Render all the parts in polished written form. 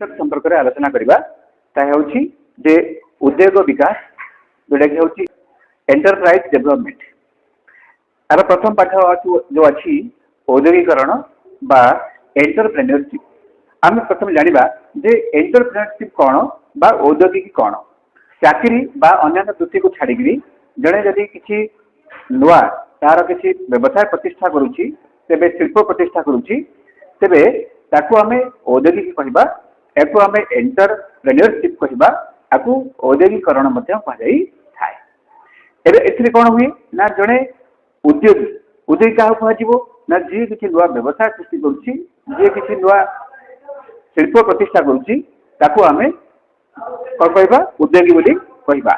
संपर्क में आलोचना करवा जे उद्योग विकास जोटा कि हूँ एंटरप्राइज डेवलपमेंट यार प्रथम पाठ जो अच्छी औद्योगिकरण बा एंटरप्रेन्योरशिप आम प्रथम जाना जे एंटरप्रेन्योरशिप कौन बा औद्योगिक कौन चाकरी बा अन्य वृत्ति को छाड़ी जड़े जदि किसी नुआ तार किसी व्यवसाय प्रतिष्ठा करुच्ची तेबे शिल्प प्रतिष्ठा करुच्ची तेबे ताकू आमे औद्योगिक कहबा याकू आमे एंटरप्रेन्योरशिप कहबा याकू औद्योगिकरण मध्य कह थाए एबे एथिरे कोन हुए ना जणे उद्योगी उद्योगी का कह ना जी किसी नुआ व्यवसाय सृष्टि करुच्ची जी किसी नुआ शिल्प प्रतिष्ठा करुच्ची ताकू आमे कौन कहबा उद्योगी बोली कहबा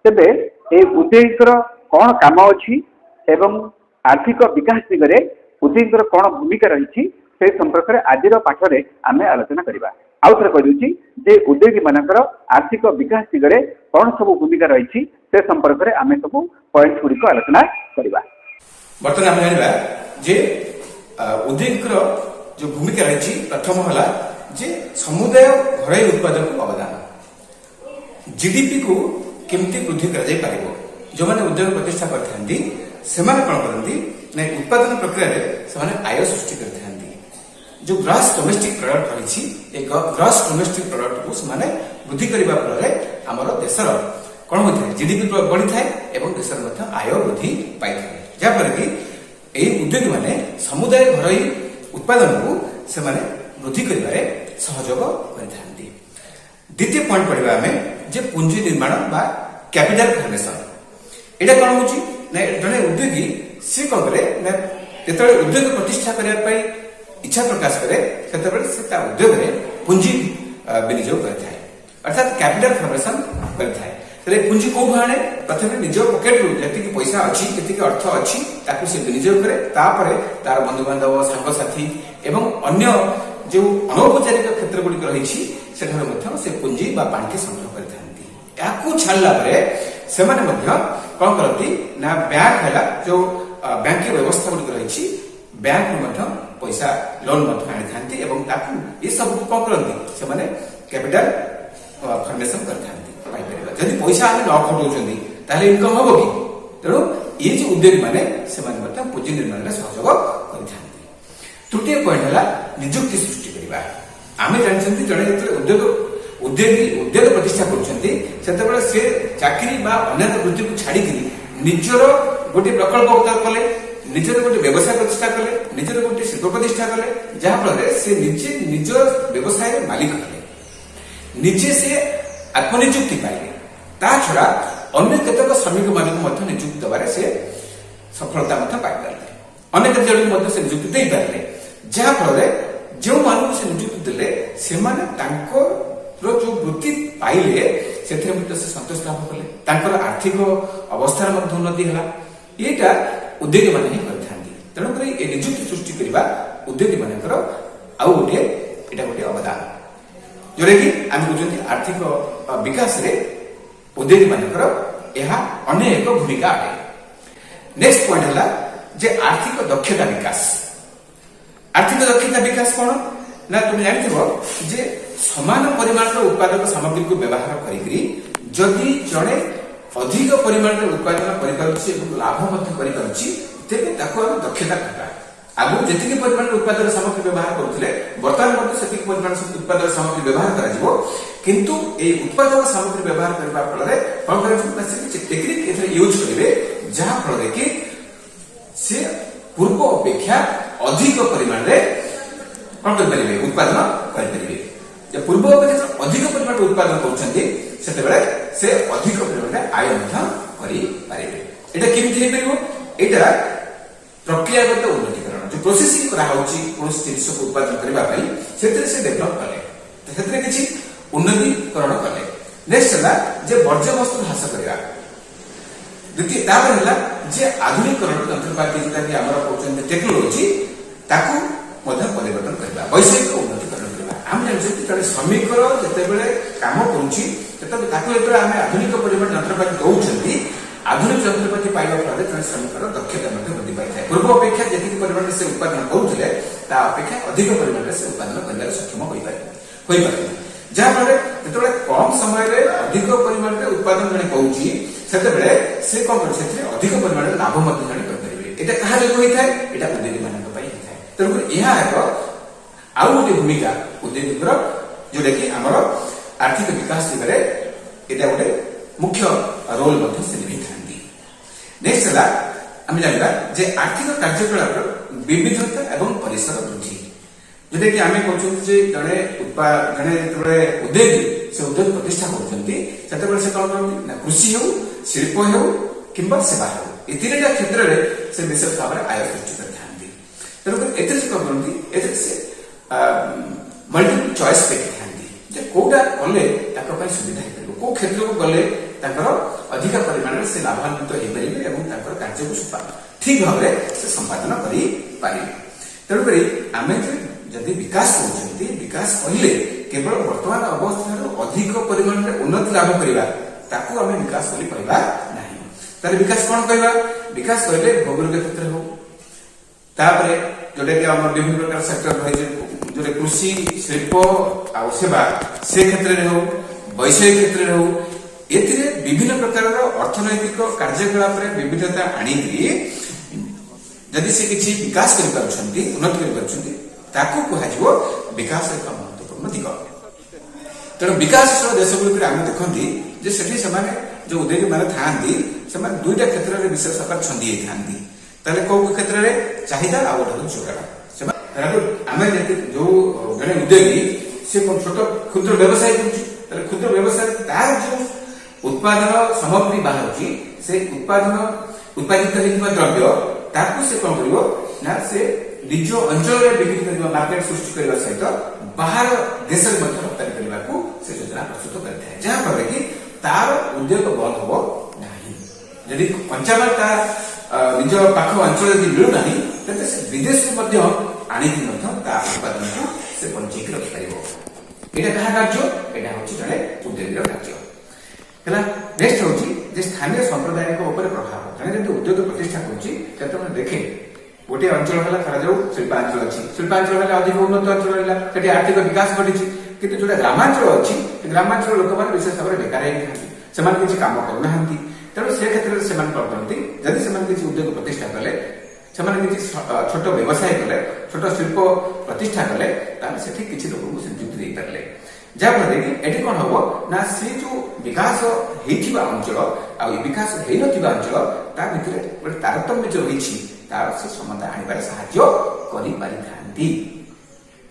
तेबे ए उद्योगिकर कौन काम अच्छी एवं आर्थिक विकास दिगरे उद्योगिकर कौन भूमिका रही से संपर्क में आज पाठरे आम आलोचना करवा आउ थे कही जे उद्योगी मानकर आर्थिक विकास दिगरे कौन सब भूमिका रही से संपर्क में आम सब पॉइंट गुड़िक आलोचना करवा बर्तमान आम जाना जे उद्योगिकर जो भूमिका रही प्रथम है जे समुदाय घरोई उत्पादन को अवदान जीडीपी को केमती वृद्धि कर जो मैंने उद्योग प्रतिष्ठा करते कौन करती उत्पादन प्रक्रिया आय सृष्टि करते जो ग्रॉस डोमेस्टिक प्रोडक्ट रही ग्रॉस डोमेस्टिक प्रोडक्ट को से वृद्धि करने फल आमर देशर कौन होता है जीडीपी बढ़ी थाए और देशर आय वृद्धि पाई था जहाँफल कि यही उद्योगी मैंने समुदाय घरोई उत्पादन को से वृद्धि कर सहयोग करते द्वितीय पॉइंट पढ़ा आम जे पुंजी निर्माण बा कैपिटल फॉर्मेशन यहाँ कौन हो जड़े उद्योगी सी कौन करे जो उद्योग प्रतिष्ठा करने इच्छा प्रकाश करे से उद्योग में पुंजी विनियोग करता है अर्थात कैपिटल फॉर्मेशन करता है पुंजी कौ आने प्रथम निज पकेट जी पैसा अच्छी जी अर्थ अच्छी से विनियोग करे तार बंधु बांधव सांगसाथी एवं अन्य जो अनौपचारिक क्षेत्र गुड़िक रही से पुंजी बा पांठी संग्रह करते छाड़ा से कौन करती ना बैंक है जो बैंक व्यवस्था गुड़िक रही बैंक पैसा लोन आनी ये सब कौन करती से कैपिटल फॉर्मेशन करते जदि पैसा आम न खटाऊँ इनकम हम कि तेणु ये जो उद्योगी मैंने पुंजी निर्माण में सहयोग करते तृतीय पॉइंट है निजुक्ति सृष्टि करवा आम जानते जड़े उद्योग प्रतिष्ठा कर चाकरी अन्य वृत्ति को छाड़ी निजर गोटे प्रकल्प कले निजर गोटे व्यवसाय प्रतिष्ठा कले निजर गोटे शिल्प प्रतिष्ठा कले जहाँफल से निजे निज व्यवसाय मालिक कले निजे से आत्मनिजुक्ति पाइले ता छड़ा अन्य केतक श्रमिक मान निजुक्ति देवार से सफलता पाइपारे अन्य केतक से निजुक्ति दे पारे जहाँफल जो मान से निजुक्ति देले से जो वृत्ति पाइले से संतोष लाभ कले आर्थिक अवस्थार उन्नति है यहाँ उद्योगी मैंने ही करते तेणुक ये निजुक्ति सृष्टि करने उद्योगी मानकर आउ गोटे गोटे अवदान जोटा कि आम कहते आर्थिक विकास रे उद्योगी मानकर यह अन्य एक भूमिका अटे नेक्स्ट पॉइंट है जे आर्थिक दक्षता विकास आर्थिक दक्षता विकास कौन ना तुम जान समान परिमाण उत्पादक सामग्री को व्यवहार करी जड़े अधिक परिमाण उत्पादन कर लाभ तेरे दक्षता कहता आगु जी परिमाण उत्पादन सामग्री व्यवहार करुले बर्तमान से परिमाण उत्पादन सामग्री व्यवहार किंतु ये उत्पादक सामग्री व्यवहार करने फल कौन टेक्निक यूज करेंगे जहाँफल कि से पूर्व अपेक्षा अधिक परिमाण कौन करेंगे उत्पादन करेंगे पूर्व अपेक्षा अधिक परिमाण उत्पादन करुँचे से अधिक परिमाण आय करेंगे यहाँ केमी यहाँ प्रक्रियागत उन्नतिकरण जो प्रोसेसिंग कौन जिस को उत्पादन करने से डेभलप कले किसी उन्नतिकरण कले नेक्स्ट है जे वर्ज्य वस्तु ह्रास करवा द्वितीय है जे आधुनिकरण यंत्रपाति जोटा कि आम कहते टेक्नोलोजी परिवर्तन करवा वैषयिक उन्नतिकरण करवा आम जानते जड़े श्रमिकर जिते कम करें आम आधुनिक परिमाण यंत्रपाति दौरान आधुनिक यंत्रपाति पाइबा फल जन श्रमिकर दक्षता वृद्धि पाई है पूर्व अपेक्षा जी परिमाण से उत्पादन करुले अपेक्षा अधिक परिमाण से उत्पादन कर सक्षम हो पारे ହୋଇପାରିବ। ଯାହାଫଳରେ ଯେତେବେଳେ କମ ସମୟରେ ଅଧିକ ପରିମାଣରେ ଉତ୍ପାଦନ ଜଣେ କରୁଛି ସେତେବେଳେ ସେ କଣ କରେ ସେଥିରେ ଅଧିକ ପରିମାଣରେ ଲାଭ ମଧ୍ୟ ଜଣେ କରିପାରିବେ। ଏଇଟା କାହା ଯୋଗୁଁ ହୋଇଥାଏ? ଏଇଟା ଉଦ୍ୟୋଗୀ ମାନଙ୍କ ପାଇଁ ହୋଇଥାଏ। ତେଣୁକରି ଏହା ଏକ ଆଉ ଗୋଟେ ଭୂମିକା ଉଦ୍ୟୋଗୀଙ୍କର ଯୋଉଟା କି ଆମର ଆର୍ଥିକ ବିକାଶ ଦିଗରେ ଏଇଟା ଗୋଟେ ମୁଖ୍ୟ ରୋଲ ମଧ୍ୟ ସେ ନିଭାଇଥାନ୍ତି। ନେକ୍ସଟ ହେଲା ଆମେ ଜାଣିବା ଯେ ଆର୍ଥିକ କାର୍ଯ୍ୟକଳାପର ବିବିଧତା ଏବଂ ପରିସର ବୃଦ୍ଧି, ଯୋଉଟା କି ଆମେ କହୁଛନ୍ତି ଯେ ଜଣେ ଯେତେବେଳେ ଉଦ୍ୟୋଗୀ ସେ ଉଦ୍ୟୋଗ ପ୍ରତିଷ୍ଠା କରୁଛନ୍ତି ସେତେବେଳେ ସେ କଣ କରନ୍ତି ନା କୃଷି ହେଉ, ଶିଳ୍ପ ହେଉ କିମ୍ବା ସେବା ହେଉ, ଏ ତିନିଟା କ୍ଷେତ୍ରରେ ସେ ବିଶେଷ ଭାବରେ ଆୟ ସୃଷ୍ଟି କରିଥାନ୍ତି। ତେଣୁକରି ଏଥିରେ ସେ କଣ କରନ୍ତି, ଏଥିରେ ସେ ମଲ୍ଟିପଲ ଚଏସ୍ ଦେଖିଥାନ୍ତି ଯେ କୋଉଟା କଲେ ତାଙ୍କ ପାଇଁ ସୁବିଧା ହେଇପାରିବ, କୋଉ କ୍ଷେତ୍ରକୁ ଗଲେ ତାଙ୍କର ଅଧିକ ପରିମାଣରେ ସେ ଲାଭାନ୍ବିତ ହେଇପାରିବେ ଏବଂ ତାଙ୍କର କାର୍ଯ୍ୟକୁ ଠିକ ଭାବରେ ସେ ସମ୍ପାଦନ କରିପାରିବେ। ତେଣୁକରି ଆମେ ଯଦି ବିକାଶ କରୁଛନ୍ତି, ବିକାଶ କହିଲେ କେବଳ ବର୍ତ୍ତମାନ ଅବସ୍ଥାରୁ ଅଧିକ ପରିମାଣରେ ଉନ୍ନତି ଲାଭ କରିବା ତାକୁ ଆମେ ବିକାଶ ବୋଲି କହିବା ନାହିଁ। ତାହେଲେ ବିକାଶ କଣ କହିବା? ବିକାଶ କହିଲେ ଭୌଗୋଳିକ କ୍ଷେତ୍ର ହଉ, ତାପରେ ଯୋଉଟା କି ଆମର ବିଭିନ୍ନ ପ୍ରକାର ସେକ୍ଟର ରହିଛି, ଯୋଉଟା କୃଷି, ଶିଳ୍ପ ଆଉ ସେବା ସେ କ୍ଷେତ୍ରରେ ହଉ, ବୈଷୟିକ କ୍ଷେତ୍ରରେ ହଉ, ଏଥିରେ ବିଭିନ୍ନ ପ୍ରକାରର ଅର୍ଥନୈତିକ କାର୍ଯ୍ୟକଳାପରେ ବିବିଧତା ଆଣିକି ଯଦି ସେ କିଛି ବିକାଶ କରିପାରୁଛନ୍ତି, ଉନ୍ନତି କରିପାରୁଛନ୍ତି, ତାକୁ କୁହାଯିବ ବିକାଶ ଏକ ମହତ୍ୱପୂର୍ଣ୍ଣ ଦିଗ। ତେଣୁ ବିକାଶଶୀଳ ଦେଶଗୁଡ଼ିକରେ ଆମେ ଦେଖନ୍ତି ଯେ ସେଠି ସେମାନେ ଯୋଉ ଉଦ୍ୟୋଗୀ ମାନେ ଥାଆନ୍ତି ସେମାନେ ଦୁଇଟା କ୍ଷେତ୍ରରେ ବିଶେଷ ଭାବରେ ଛନ୍ଦି ହେଇଥାନ୍ତି। ତାହେଲେ କୋଉ କ୍ଷେତ୍ରରେ? ଚାହିଦା ଆଉ ଗୋଟେ ଯୋଗାଣ। ଆମେ ଯୋଉ ଜଣେ ଉଦ୍ୟୋଗୀ ସେ ଛୋଟ କ୍ଷୁଦ୍ର ବ୍ୟବସାୟ କରୁଛି, ତାହେଲେ କ୍ଷୁଦ୍ର ବ୍ୟବସାୟ ତାର ଯୋଉ ଉତ୍ପାଦନ ସାମଗ୍ରୀ ବାହାରୁଛି ସେ ଉତ୍ପାଦିତ ହେଇଥିବା ଦ୍ରବ୍ୟ ତାକୁ ସେ କଣ କରିବ ନା ସେ ନିଜ ଅଞ୍ଚଳରେ ବିକ୍ରି କରିବା, ମାର୍କେଟ ସୃଷ୍ଟି କରିବା ସହିତ ବାହାର ଦେଶରେ ମଧ୍ୟ ରପ୍ତାନି କରିବାକୁ ସେ ଯୋଜନା ପ୍ରସ୍ତୁତ କରିଥାଏ। ଯାହାଫଳରେ କି ତାର ଉଦ୍ୟୋଗ ବନ୍ଦ ହବ ନାହିଁ। ଯଦି କଞ୍ଚାମାଲ ତା ନିଜ ପାଖ ଅଞ୍ଚଳରେ ଯଦି ମିଳୁନାହିଁ ତେବେ ସେ ବିଦେଶରୁ ମଧ୍ୟ ଆଣିକି ମଧ୍ୟ ତା ଉତ୍ପାଦନକୁ ସେ ବଞ୍ଚେଇକି ରଖିପାରିବ। ଏଇଟା କାହା କାର୍ଯ୍ୟ? ଏଇଟା ହଉଛି ଜଣେ ଉଦ୍ୟୋଗୀର କାର୍ଯ୍ୟ। ହେଲା। ନେକ୍ସଟ ହଉଛି ଯେ ସ୍ଥାନୀୟ ସମ୍ପ୍ରଦାୟଙ୍କ ଉପରେ ପ୍ରଭାବ। ଜଣେ ଯଦି ଉଦ୍ୟୋଗ ପ୍ରତିଷ୍ଠା କରୁଛି ସେତେବେଳେ ଦେଖେ ଗୋଟିଏ ଅଞ୍ଚଳ ହେଲା, ଧରାଯାଉ ଶିଳ୍ପାଞ୍ଚଳ ଅଛି, ଶିଳ୍ପାଞ୍ଚଳ ହେଲେ ଅଧିକ ଉନ୍ନତ ଅଞ୍ଚଳ ହେଲା, ସେଠି ଆର୍ଥିକ ବିକାଶ ଘଟିଛି। କିନ୍ତୁ ଯୋଉଟା ଗ୍ରାମାଞ୍ଚଳ ଅଛି, ଗ୍ରାମାଞ୍ଚଳ ଲୋକମାନେ ବିଶେଷ ଭାବରେ ବେକାର ହେଇଥାନ୍ତି, ସେମାନେ କିଛି କାମ କରୁନାହାନ୍ତି। ତେଣୁ ସେ କ୍ଷେତ୍ରରେ ସେମାନେ କଣ କରନ୍ତି, ଯଦି ସେମାନେ କିଛି ଉଦ୍ୟୋଗ ପ୍ରତିଷ୍ଠା କଲେ, ସେମାନେ କିଛି ଛୋଟ ବ୍ୟବସାୟ କଲେ, ଛୋଟ ଶିଳ୍ପ ପ୍ରତିଷ୍ଠା କଲେ, ତାହେଲେ ସେଠି କିଛି ଲୋକଙ୍କୁ ସେ ନିଯୁକ୍ତି ଦେଇପାରିଲେ। ଯାହାଫଳରେ କି ଏଠି କଣ ହବ ନା ସେ ଯୋଉ ବିକାଶ ହେଇଥିବା ଅଞ୍ଚଳ ଆଉ ବିକାଶ ହେଇନଥିବା ଅଞ୍ଚଳ ତା ଭିତରେ ଗୋଟେ ତାରତମ୍ୟ ଯୋଉ ରହିଛି ତାର ସେ ସମାଧାନ ଆଣିବାରେ ସାହାଯ୍ୟ କରିପାରିଥାନ୍ତି।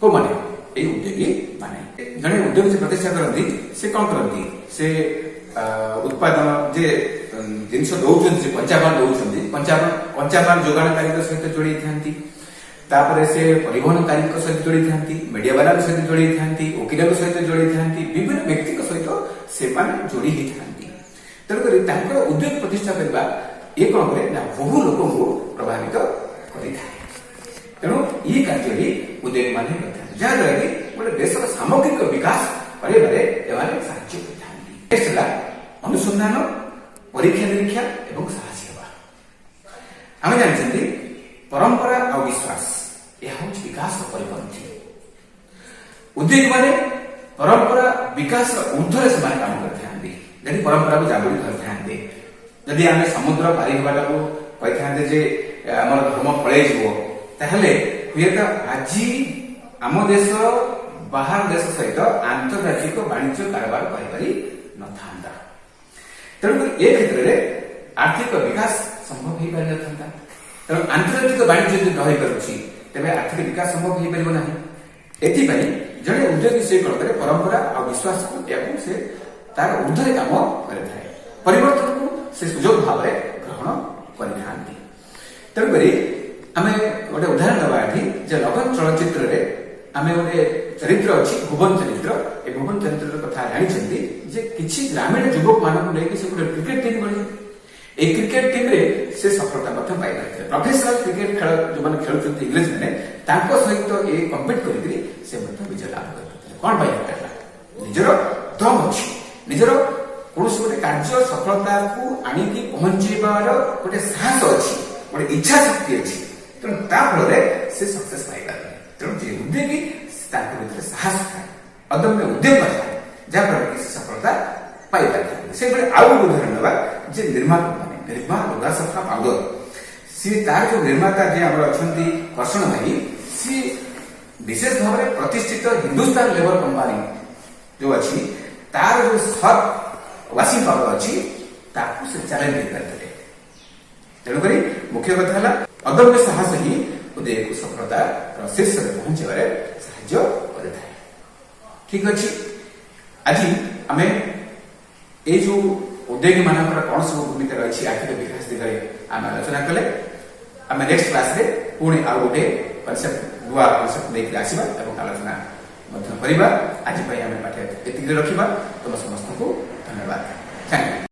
କୋଉମାନେ? ଏଇ ଉଦ୍ୟୋଗୀ ମାନେ। ଜଣେ ଉଦ୍ୟୋଗୀ ଯେ ପ୍ରତିଷ୍ଠା କରନ୍ତି ସେ କଣ କରନ୍ତି, ସେ ଉତ୍ପାଦନ ଯେ ଜିନିଷ ଦଉଛନ୍ତି, ଯେ କଞ୍ଚାମାଲ ଦଉଛନ୍ତି, କଞ୍ଚାମାଲ ଯୋଗାଣକାରୀଙ୍କ ସହିତ ଯୋଡିଥାନ୍ତି, ତାପରେ ସେ ପରିବହନକାରୀଙ୍କ ସହିତ ଯୋଡିଥାନ୍ତି, ମିଡିଆ ବାଲାଙ୍କ ସହିତ ଯୋଡିଥାନ୍ତି, ଓକିଲଙ୍କ ସହିତ ଯୋଡିଥାନ୍ତି, ବିଭିନ୍ନ ବ୍ୟକ୍ତିଙ୍କ ସହିତ ସେମାନେ ଯୋଡି ହେଇଥାନ୍ତି। ତେଣୁକରି ତାଙ୍କର ଉଦ୍ୟୋଗ ପ୍ରତିଷ୍ଠା କରିବା ଏ କଣ କରେ ନା ବହୁ ଲୋକଙ୍କୁ ପ୍ରଭାବିତ କରିଥାଏ। ତେଣୁ ଏହି କାର୍ଯ୍ୟରେ ଉଦ୍ୟୋଗୀ ମାନେ କରିଥାନ୍ତି, ଯାହାଦ୍ୱାରା କି ଗୋଟେ ଦେଶର ସାମଗ୍ରିକ ବିକାଶ କରିବାରେ ଏମାନେ ସାହାଯ୍ୟ କରିଥାନ୍ତି। ନେକ୍ସଟ ହେଲା ଅନୁସନ୍ଧାନ, ପରୀକ୍ଷା ନିରୀକ୍ଷା ଏବଂ ସାହସୀ ହେବା। ଆମେ ଜାଣିଛନ୍ତି ପରମ୍ପରା ଆଉ ବିଶ୍ୱାସ ଏହା ହଉଛି ବିକାଶର ପରିପନ୍ଥୀ। ଉଦ୍ୟୋଗୀ ମାନେ ପରମ୍ପରା ବିକାଶର ଉର୍ଦ୍ଧ୍ୱରେ ସେମାନେ କାମ କରିଥାନ୍ତି। ଯଦି ପରମ୍ପରାକୁ ଜାବୁଡ଼ି ଧରିଥାନ୍ତି, ଯଦି ଆମେ ସମୁଦ୍ର ପାରି ହେବାଟାକୁ କହିଥାନ୍ତେ ଯେ ଆମର ଧର୍ମ ପଳେଇଯିବ, ତାହେଲେ ହୁଏତ ଆଜି ଆମ ଦେଶ ବାହାର ଦେଶ ସହିତ ଆନ୍ତର୍ଜାତିକ ବାଣିଜ୍ୟ କାରବାର କରିପାରି ନଥାନ୍ତା। ତେଣୁକରି ଏ କ୍ଷେତ୍ରରେ ଆର୍ଥିକ ବିକାଶ ସମ୍ଭବ ହେଇପାରିନଥାନ୍ତା। ତେଣୁ ଆନ୍ତର୍ଜାତିକ ବାଣିଜ୍ୟ ଯଦି ନ ହେଇପାରୁଛି ତେବେ ଆର୍ଥିକ ବିକାଶ ସମ୍ଭବ ହେଇପାରିବ ନାହିଁ। ଏଥିପାଇଁ ଜଣେ ଉଦ୍ୟୋଗୀ ସେ କଣ କରେ, ପରମ୍ପରା ଆଉ ବିଶ୍ୱାସକୁ ଏବଂ ସେ ତାର ଉର୍ଦ୍ଧ୍ୱରେ କାମ କରିଥାଏ, ପରିବର୍ତ୍ତନକୁ ସେ ସୁଯୋଗ ଭାବରେ ଗ୍ରହଣ କରିଥାନ୍ତି। ତେଣୁକରି ଆମେ ଗୋଟେ ଉଦାହରଣ ଦେବା ଏଠି ଯେ ଲଗନ ଚଳଚ୍ଚିତ୍ରରେ ଆମେ ଗୋଟେ ଚରିତ୍ର ଅଛି ଭୁବନ ଚରିତ୍ର। ଏ ଭୁବନ ଚରିତ୍ରର କଥା ଜାଣିଛନ୍ତି ଯେ କିଛି ଗ୍ରାମୀଣ ଯୁବକ ମାନଙ୍କୁ ନେଇକି ସେ ଗୋଟେ କ୍ରିକେଟ ଟିମ୍ ଗଢ଼ିଛନ୍ତି। এই ক্রিকেট টিমরে সে সফলতা ମଧ୍ୟ ପାଇପାରିଥିଲେ। ପ୍ରଫେସନାଲ କ୍ରିକେଟ ଖେଳ ଯୋଉମାନେ ଖେଳୁଛନ୍ତି ଇଂରେଜ ମାନେ ତାଙ୍କ ସହିତ ଏ କମ୍ପିଟ କରିକି ସେ ମଧ୍ୟ ବିଜୟ ଲାଭ କରିପାରିଥିଲେ। କଣ ପାଇଁ ହେଲା? ନିଜର ଦମ ଅଛି, ନିଜର କୌଣସି ଗୋଟେ କାର୍ଯ୍ୟ ସଫଳତାକୁ ଆଣିକି ପହଞ୍ଚେଇବାର ଗୋଟେ ସାହସ ଅଛି, ଗୋଟେ ଇଚ୍ଛା ଶକ୍ତି ଅଛି। ତେଣୁ ତା ଫଳରେ ସେ ସକ୍ସେସ ପାଇପାରିଲେ। ତେଣୁ ଯେ ଉଦ୍ୟୋଗୀ ତାଙ୍କ ଭିତରେ ସାହସ ଥାଏ, ଅଦମ୍ୟ ଉଦ୍ୟମ ଥାଏ ଯାହାଫଳରେ କି ସଫଳତା ପାଇପାରିଥାନ୍ତି। ସେଭଳି ଆଉ ଗୋଟେ ଉଦାହରଣ ନେବା ଯେ ନିର୍ମା କମ୍ପାନୀ, ନିର୍ମା ଲୁଗା ସଫା ପାଉଡର, ସିଏ ତାର ଯୋଉ ନିର୍ମାତା ଯେ ଆମର ଅଛନ୍ତି କର୍ଷଣ ଭାଇ, ସିଏ ବିଶେଷ ଭାବରେ ପ୍ରତିଷ୍ଠିତ ହିନ୍ଦୁସ୍ତାନ ଲେବର କମ୍ପାନୀ ଯୋଉ ଅଛି ତାର ଯୋଉ ସର୍ଫ ୱାସିଂ ପାଉଡର ଅଛି ତାକୁ ସେ ଚ୍ୟାଲେଞ୍ଜ ଦେଇପାରିଥିଲେ। ତେଣୁକରି ମୁଖ୍ୟ କଥା ହେଲା ଅଦମ୍ୟ ସାହସ ହିଁ ଉଦୟକୁ ସଫଳତାର ଶୀର୍ଷରେ ପହଞ୍ଚିବାରେ ସାହାଯ୍ୟ କରିଥାଏ। ଠିକ ଅଛି, ଆଜି ଆମେ এই যে উদ্যোগী মানকর কোন সব ভূমিকা রয়েছে আর্থিক বিকাশ দিগরে আমি আলোচনা কলে। আমি নেক্সট ক্লাসে পুଣି ଆଉ ଗୋଟେ কনসেপ্ট ନୂଆ କନସେପ୍ଟ ନେଇକି ଆସିବା ଏବଂ ଆଲୋଚନା ମଧ୍ୟ କରିବା। ଆଜି ପାଇଁ ଆମେ ପାଠ ଏତିକି ରଖିବା। ତୁମ ସମସ୍ତଙ୍କୁ ଧନ୍ୟବାଦ। Thank you.